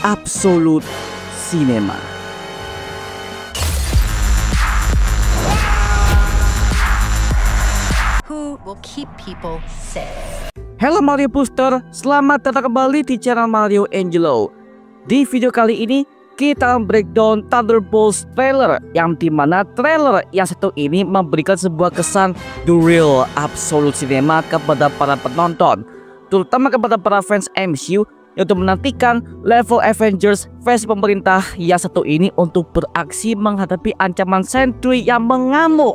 Absolute Cinema. Who will keep people safe? Halo Mario Booster, selamat datang kembali di channel Mario Angelo. Di video kali ini kita breakdown Thunderbolts trailer, yang dimana trailer yang satu ini memberikan sebuah kesan the real Absolute Cinema kepada para penonton, terutama kepada para fans MCU yang untuk menantikan level Avengers versi pemerintah yang satu ini untuk beraksi menghadapi ancaman Sentry yang mengamuk.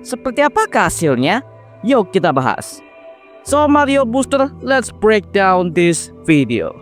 Seperti apakah hasilnya? Yuk kita bahas. So Mario Booster, let's break down this video.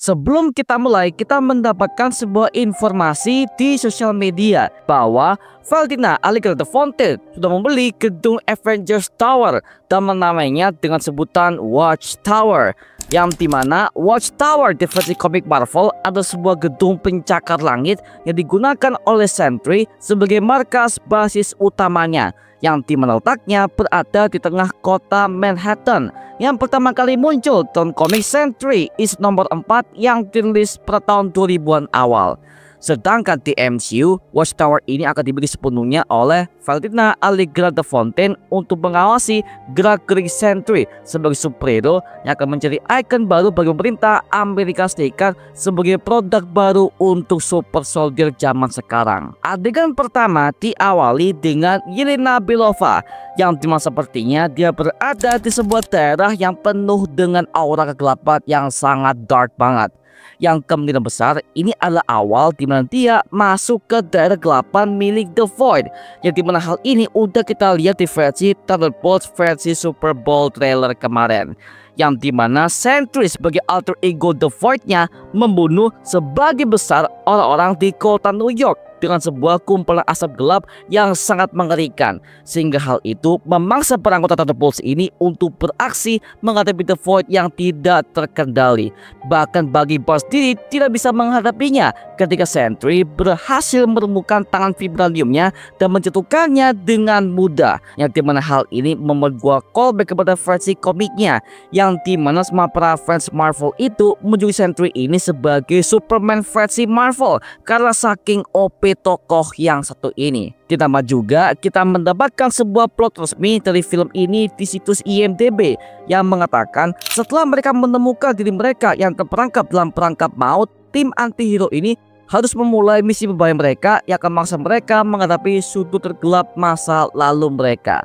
Sebelum kita mulai, kita mendapatkan sebuah informasi di sosial media bahwa Valentina Allegra de Fontaine sudah membeli gedung Avengers Tower dan menamainya dengan sebutan Watchtower, yang dimana Watchtower di versi komik Marvel adalah sebuah gedung pencakar langit yang digunakan oleh Sentry sebagai markas basis utamanya, yang dimana letaknya berada di tengah kota Manhattan, yang pertama kali muncul dalam komik Sentry issue nomor 4 yang dirilis pada tahun 2000-an awal. Sedangkan di MCU, Watchtower ini akan diberi sepenuhnya oleh Valentina Allegra de Fontaine untuk mengawasi gerak-gerik Sentry sebagai superhero yang akan menjadi ikon baru bagi pemerintah Amerika Serikat sebagai produk baru untuk super soldier zaman sekarang. Adegan pertama diawali dengan Yelena Belova, yang dimana sepertinya dia berada di sebuah daerah yang penuh dengan aura kegelapan yang sangat dark banget. Yang kemungkinan besar ini adalah awal dimana dia masuk ke daerah gelapan milik The Void, yang dimana hal ini udah kita lihat di versi Thunderbolts versi Super Bowl trailer kemarin, yang dimana Sentry sebagai alter ego The Void-nya membunuh sebagian besar orang-orang di kota New York dengan sebuah kumpulan asap gelap yang sangat mengerikan, sehingga hal itu memaksa para anggota Thunderbolts ini untuk beraksi menghadapi The Void yang tidak terkendali. Bahkan bagi Barnes sendiri tidak bisa menghadapinya ketika Sentry berhasil menemukan tangan vibraniumnya dan menjatuhkannya dengan mudah, yang dimana hal ini membuat gua callback kepada versi komiknya, yang dimana semua para fans Marvel itu menjuluki Sentry ini sebagai Superman versi Marvel karena saking OP tokoh yang satu ini. Ditambah juga kita mendapatkan sebuah plot resmi dari film ini di situs IMDb yang mengatakan setelah mereka menemukan diri mereka yang terperangkap dalam perangkap maut, tim antihero ini harus memulai misi berbahaya mereka yang akan memaksa mereka menghadapi sudut tergelap masa lalu mereka.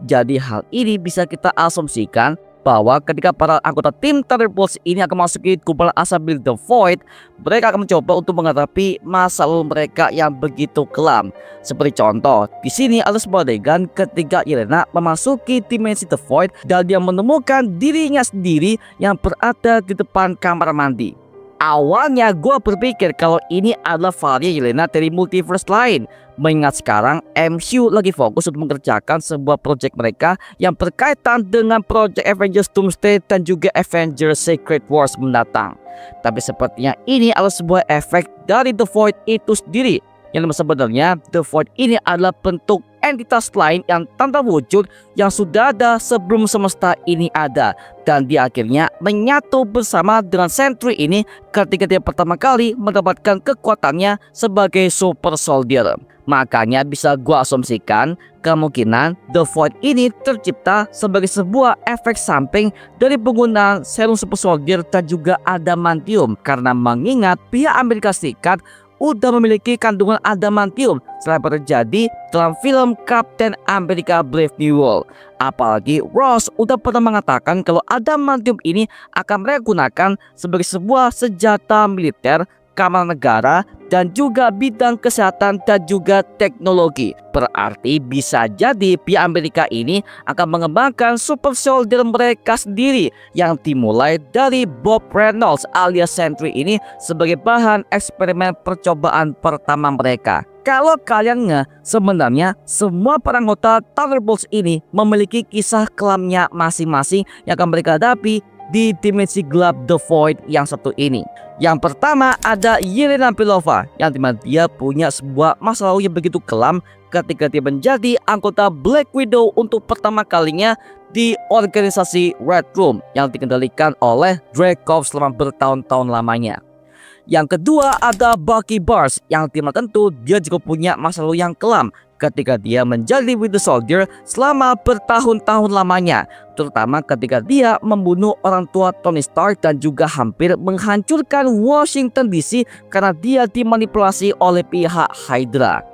Jadi hal ini bisa kita asumsikan bahwa ketika para anggota tim Thunderbolts ini akan memasuki kumpulan asap milik The Void, mereka akan mencoba untuk menghadapi masa lalu mereka yang begitu kelam. Seperti contoh, di sini ada sebuah adegan ketika Yelena memasuki dimensi The Void dan dia menemukan dirinya sendiri yang berada di depan kamar mandi. Awalnya gue berpikir kalau ini adalah varian Yelena dari multiverse lain, mengingat sekarang MCU lagi fokus untuk mengerjakan sebuah project mereka yang berkaitan dengan project Avengers Doomsday dan juga Avengers Secret Wars mendatang. Tapi sepertinya ini adalah sebuah efek dari The Void itu sendiri, yang sebenarnya The Void ini adalah bentuk entitas lain yang tanpa wujud yang sudah ada sebelum semesta ini ada, dan dia akhirnya menyatu bersama dengan Sentry ini ketika dia pertama kali mendapatkan kekuatannya sebagai super soldier. Makanya bisa gua asumsikan kemungkinan The Void ini tercipta sebagai sebuah efek samping dari penggunaan serum super soldier dan juga adamantium, karena mengingat pihak Amerika Serikat udah memiliki kandungan adamantium setelah terjadi dalam film Captain America Brave New World. Apalagi Ross udah pernah mengatakan kalau adamantium ini akan mereka gunakan sebagai sebuah senjata militer, keamanan negara, dan juga bidang kesehatan dan juga teknologi. Berarti bisa jadi pihak Amerika ini akan mengembangkan super soldier mereka sendiri yang dimulai dari Bob Reynolds alias Sentry ini sebagai bahan eksperimen percobaan pertama mereka. Kalau kalian sebenarnya semua para anggota Thunderbolts ini memiliki kisah kelamnya masing-masing yang akan mereka hadapi di dimensi gelap The Void yang satu ini. Yang pertama ada Yelena Belova, yang dimana dia punya sebuah masa lalu yang begitu kelam ketika dia menjadi anggota Black Widow untuk pertama kalinya di organisasi Red Room yang dikendalikan oleh Dreykov selama bertahun-tahun lamanya. Yang kedua ada Bucky Barnes, yang dimana tentu dia juga punya masa lalu yang kelam ketika dia menjadi Winter Soldier selama bertahun-tahun lamanya, terutama ketika dia membunuh orang tua Tony Stark dan juga hampir menghancurkan Washington DC karena dia dimanipulasi oleh pihak Hydra.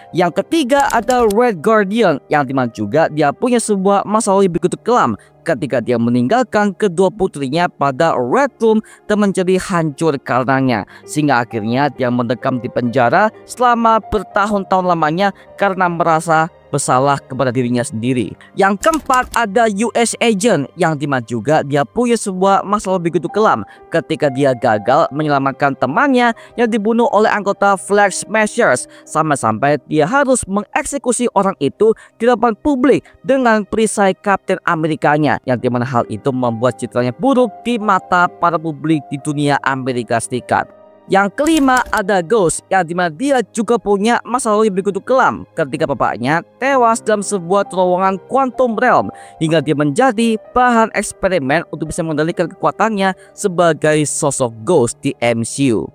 Yang ketiga ada Red Guardian, yang dimana juga dia punya sebuah masa lalu begitu kelam ketika dia meninggalkan kedua putrinya pada Red Room dan menjadi hancur karenanya, sehingga akhirnya dia mendekam di penjara selama bertahun-tahun lamanya karena merasa bersalah kepada dirinya sendiri. Yang keempat ada US Agent, yang dimana juga dia punya sebuah masalah begitu kelam ketika dia gagal menyelamatkan temannya yang dibunuh oleh anggota Flag Smashers, sampai-sampai dia harus mengeksekusi orang itu di depan publik dengan perisai Kapten Amerikanya, yang dimana hal itu membuat citranya buruk di mata para publik di dunia Amerika Serikat. Yang kelima ada Ghost, yang dimana dia juga punya masa lalu yang begitu kelam ketika bapaknya tewas dalam sebuah terowongan Quantum Realm hingga dia menjadi bahan eksperimen untuk bisa mengendalikan kekuatannya sebagai sosok Ghost di MCU.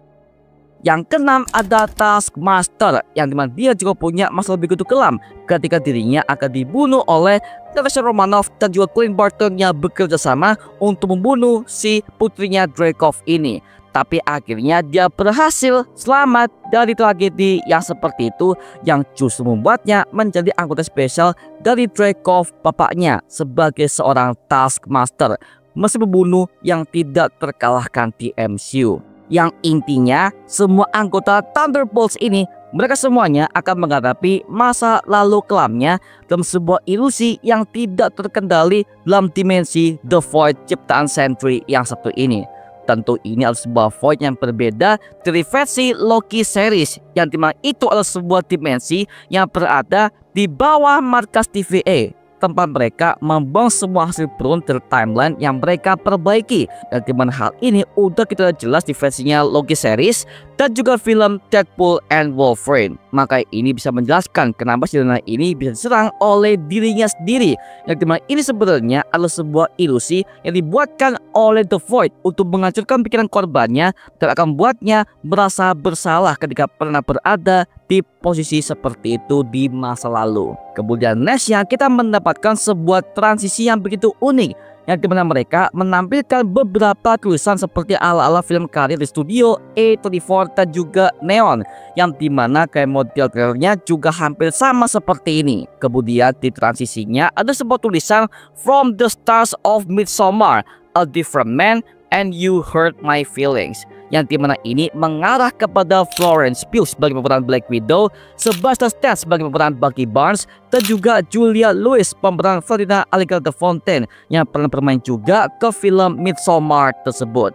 Yang keenam ada Taskmaster, yang dimana dia juga punya masa lalu begitu kelam ketika dirinya akan dibunuh oleh Natasha Romanoff dan juga Clint Barton yang bekerja sama untuk membunuh si putrinya Dreykov ini. Tapi akhirnya dia berhasil selamat dari tragedi yang seperti itu, yang justru membuatnya menjadi anggota spesial dari Dreykov bapaknya sebagai seorang Taskmaster, meski pembunuh yang tidak terkalahkan di MCU. Yang intinya semua anggota Thunderbolts ini, mereka semuanya akan menghadapi masa lalu kelamnya dalam sebuah ilusi yang tidak terkendali dalam dimensi The Void ciptaan Sentry yang satu ini. Tentu ini adalah sebuah Void yang berbeda dari versi Loki series, yang dimana itu adalah sebuah dimensi yang berada di bawah markas TVA, tempat mereka membuang semua hasil beruntung timeline yang mereka perbaiki, dan dimana hal ini udah kita jelas di versinya Loki series dan juga film Deadpool and Wolverine. Maka ini bisa menjelaskan kenapa si Lena ini bisa diserang oleh dirinya sendiri, yang dimana ini sebenarnya adalah sebuah ilusi yang dibuatkan oleh The Void untuk menghancurkan pikiran korbannya dan akan membuatnya merasa bersalah ketika pernah berada di posisi seperti itu di masa lalu. Kemudian nextnya kita mendapatkan sebuah transisi yang begitu unik, yang dimana mereka menampilkan beberapa tulisan seperti ala-ala film karya di studio A24 dan juga Neon, yang dimana kayak model trailernya juga hampir sama seperti ini. Kemudian di transisinya ada sebuah tulisan From the Stars of Midsommar, A Different Man and You Hurt My Feelings, yang dimana ini mengarah kepada Florence Pugh sebagai pemeran Black Widow, Sebastian Stan sebagai pemeran Bucky Barnes, dan juga Julia Louis pemeran Valentina Alexander Fontaine yang pernah bermain juga ke film Midsommar tersebut.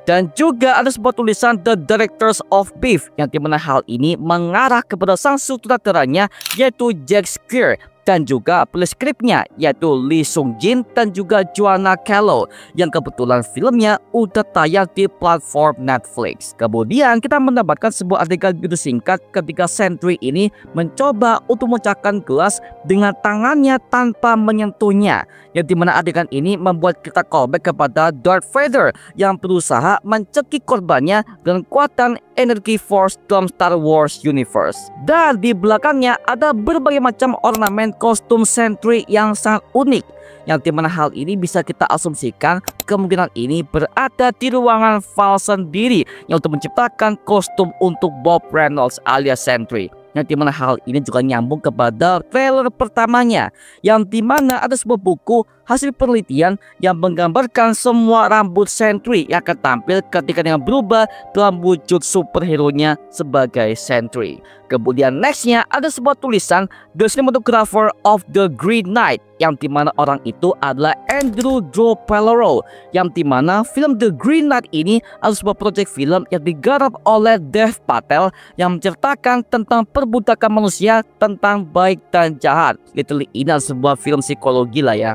Dan juga ada sebuah tulisan The Directors of Beef, yang dimana hal ini mengarah kepada sang sutradaranya yaitu Jack Skir, dan juga penulis skripnya yaitu Lee Sung Jin dan juga Joanna Callow, yang kebetulan filmnya udah tayang di platform Netflix. Kemudian kita mendapatkan sebuah adegan video singkat ketika Sentry ini mencoba untuk memecahkan gelas dengan tangannya tanpa menyentuhnya, yang dimana adegan ini membuat kita callback kepada Darth Vader yang berusaha mencekik korbannya dengan kekuatan energi Force dalam Star Wars Universe. Dan di belakangnya ada berbagai macam ornamen kostum Sentry yang sangat unik, yang dimana hal ini bisa kita asumsikan kemungkinan ini berada di ruangan Val sendiri yang untuk menciptakan kostum untuk Bob Reynolds alias Sentry, yang dimana hal ini juga nyambung kepada trailer pertamanya, yang dimana ada sebuah buku hasil penelitian yang menggambarkan semua rambut Sentry yang akan tampil ketika dia berubah dalam wujud superhero-nya sebagai Sentry. Kemudian nextnya ada sebuah tulisan The Cinematographer of the Green Knight, yang dimana orang itu adalah Andrew Joe Pelero, yang dimana film The Green Knight ini adalah sebuah proyek film yang digarap oleh Dev Patel yang menceritakan tentang perbudakan manusia, tentang baik dan jahat. Literally ini adalah sebuah film psikologi lah ya.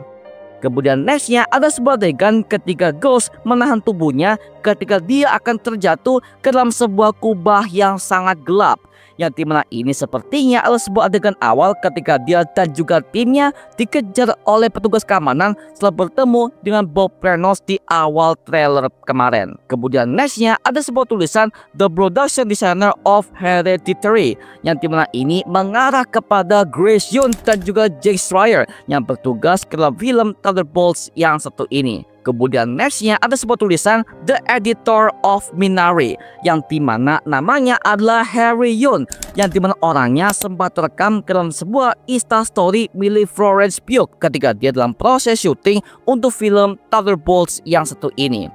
Kemudian nextnya ada sebuah adegan ketika Ghost menahan tubuhnya ketika dia akan terjatuh ke dalam sebuah kubah yang sangat gelap. Yang dimana ini sepertinya adalah sebuah adegan awal ketika dia dan juga timnya dikejar oleh petugas keamanan setelah bertemu dengan Bob Reynolds di awal trailer kemarin. Kemudian nextnya ada sebuah tulisan The Production Designer of Hereditary, yang dimana ini mengarah kepada Grace Yoon dan juga Jake Schreier yang bertugas ke dalam film Thunderbolts yang satu ini. Kemudian nextnya ada sebuah tulisan The Editor of Minari, yang dimana namanya adalah Harry Yoon, yang dimana orangnya sempat terekam ke dalam sebuah Instastory milik Florence Pugh ketika dia dalam proses syuting untuk film Thunderbolts yang satu ini.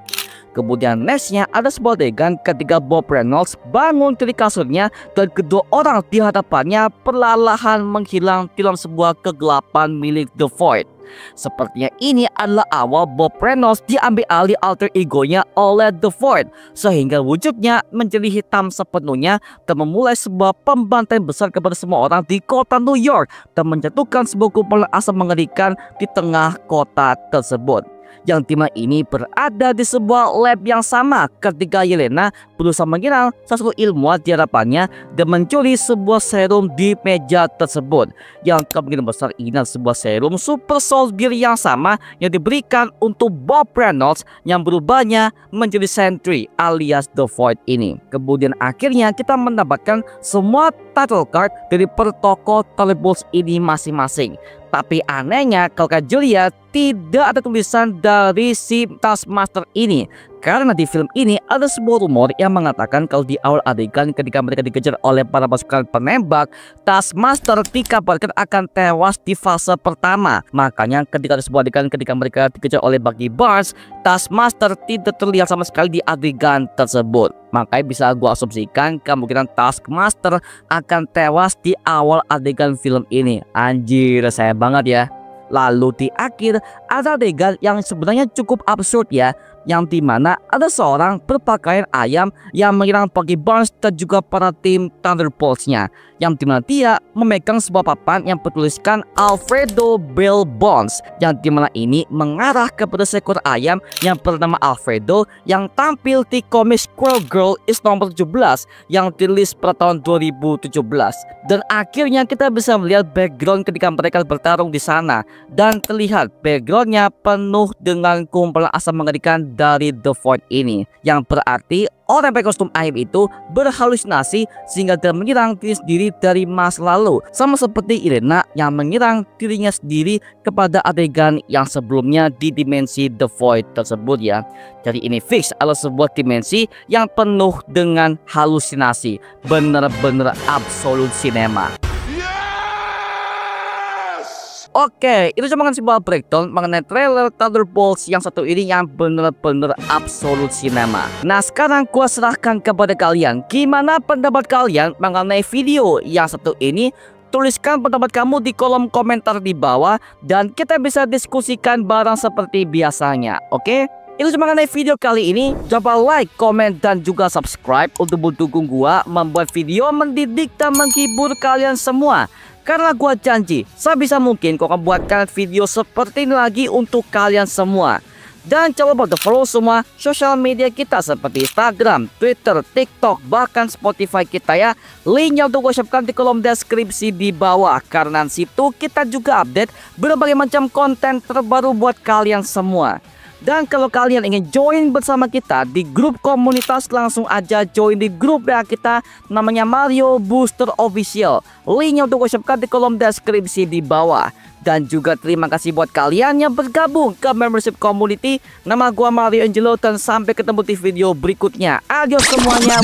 Kemudian nextnya ada sebuah adegan ketika Bob Reynolds bangun dari kasurnya dan kedua orang di hadapannya perlahan menghilang di dalam sebuah kegelapan milik The Void. Sepertinya ini adalah awal Bob Reynolds diambil alih alter egonya oleh The Void, sehingga wujudnya menjadi hitam sepenuhnya dan memulai sebuah pembantaian besar kepada semua orang di kota New York dan menjatuhkan sebuah kumpulan asap mengerikan di tengah kota tersebut. Yang dimana ini berada di sebuah lab yang sama ketika Yelena berusaha mengira salah satu ilmuwan di hadapannya dan mencuri sebuah serum di meja tersebut. Yang kemungkinan besar ini adalah sebuah serum super soldier yang sama yang diberikan untuk Bob Reynolds yang berubahnya menjadi Sentry alias The Void ini. Kemudian akhirnya kita mendapatkan semua title card dari per tokoh Thunderbolts ini masing-masing. Tapi anehnya kalau Kak Julia tidak ada tulisan dari si Taskmaster ini. Karena di film ini ada sebuah rumor yang mengatakan kalau di awal adegan ketika mereka dikejar oleh para pasukan penembak, Taskmaster dikabarkan akan tewas di fase pertama. Makanya ketika ada sebuah adegan ketika mereka dikejar oleh Bucky Barnes, Taskmaster tidak terlihat sama sekali di adegan tersebut. Makanya bisa gua asumsikan kemungkinan Taskmaster akan tewas di awal adegan film ini. Anjir, sayang banget ya. Lalu di akhir ada adegan yang sebenarnya cukup absurd ya, yang dimana ada seorang berpakaian ayam yang menyerang Bucky Barnes dan juga para tim Thunderbolts-nya, yang dimana dia memegang sebuah papan yang bertuliskan Alfredo Bell Bones, yang dimana ini mengarah kepada seekor ayam yang bernama Alfredo yang tampil di komik Squirrel Girl is nomor 17 yang dirilis pada tahun 2017. Dan akhirnya kita bisa melihat background ketika mereka bertarung di sana, dan terlihat backgroundnya penuh dengan kumpulan asap mengerikan dari The Void ini, yang berarti orang pakai kostum ayam itu berhalusinasi sehingga dia menyerang diri sendiri dari masa lalu, sama seperti Irena yang menyerang dirinya sendiri kepada adegan yang sebelumnya di dimensi The Void tersebut ya. Jadi ini fix adalah sebuah dimensi yang penuh dengan halusinasi, bener-bener absolut cinema. Oke, itu cuma sebuah breakdown mengenai trailer Thunderbolts yang satu ini yang bener-bener absolut cinema. Nah, sekarang gua serahkan kepada kalian. Gimana pendapat kalian mengenai video yang satu ini? Tuliskan pendapat kamu di kolom komentar di bawah dan kita bisa diskusikan bareng seperti biasanya. Oke? Itu cuma mengenai video kali ini. Coba like, komen, dan juga subscribe untuk mendukung gua membuat video mendidik dan menghibur kalian semua. Karena gua janji sebisa mungkin gua akan buatkan video seperti ini lagi untuk kalian semua. Dan coba bantu follow semua sosial media kita seperti Instagram, Twitter, TikTok, bahkan Spotify kita ya. Linknya untuk gua siapkan di kolom deskripsi di bawah. Karena situ kita juga update berbagai macam konten terbaru buat kalian semua. Dan kalau kalian ingin join bersama kita di grup komunitas, langsung aja join di grup ya kita, namanya Mario Booster Official. Linknya untuk gue siapkan di kolom deskripsi di bawah. Dan juga terima kasih buat kalian yang bergabung ke membership community. Nama gua Mario Angelo dan sampai ketemu di video berikutnya. Adios semuanya.